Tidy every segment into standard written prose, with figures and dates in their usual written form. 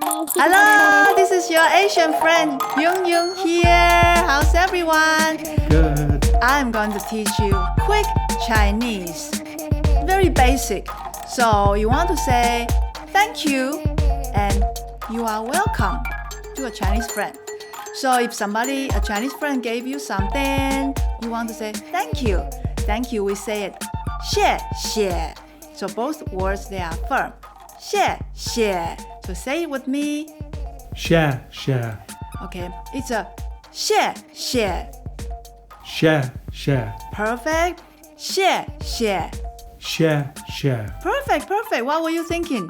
Hello, this is your Asian friend Yung here. How's everyone? Good. I'm going to teach you quick Chinese. Very basic. So you want to say thank you and you are welcome to a Chinese friend. So if a Chinese friend gave you something, you want to say thank you. Thank you, we say it 谢谢. So both words, they are firm. 谢谢. So say it with me. Share. Okay, it's a 谢谢. Share. Perfect. 谢谢. Share. Perfect. What were you thinking?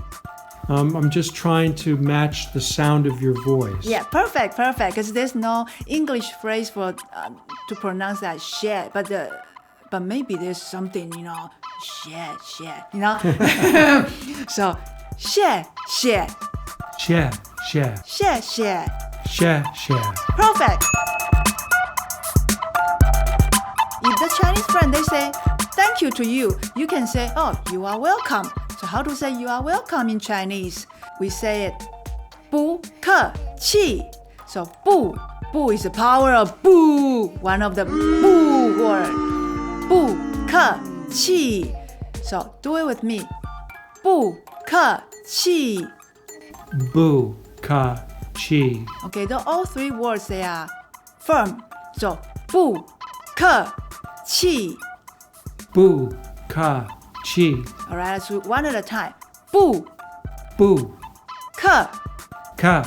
I'm just trying to match the sound of your voice. Yeah, perfect. Because there's no English phrase for to pronounce that share, but maybe there's something, share, So 谢谢. Share. 谢谢. Perfect. If the Chinese friend, they say thank you to you, you can say, oh, you are welcome. So how to say you are welcome in Chinese? We say it 不客气. So 不 is the power of 不, one of the 不 word. 不客气. So do it with me. 不客气. Boo. Ka. Chi. Okay, all three words, they are firm. So 不客气. Boo. Ka. Chi. Alright, let's do one at a time. 不 Boo. 客 Ka.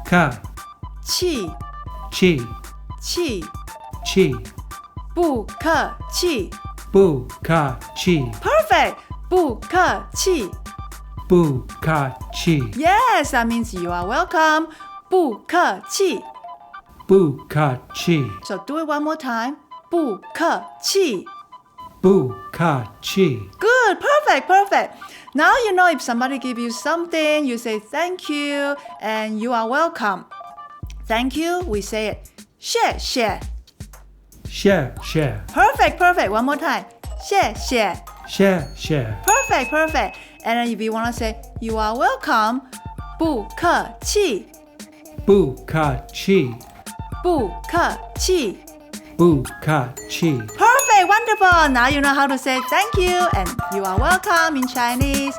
客 气 Chi. 不客气. Boo. Ka. Chi. Perfect. 不客气. Boo. Ka. Chi. Yes, that means you are welcome. 不客气. Boo. Ka. Chi. So do it one more time. 不客气. Boo. Ka. Chi. Good, perfect. Now you know if somebody give you something, you say thank you and you are welcome. Thank you, we say it 谢谢. Share. Perfect. One more time. 谢谢. Share. Perfect. And then if you want to say you are welcome, 不客气. Boo. Ka. Chi. 不客气. Boo. Ka. Chi. Perfect, wonderful. Now you know how to say thank you and you are welcome in Chinese.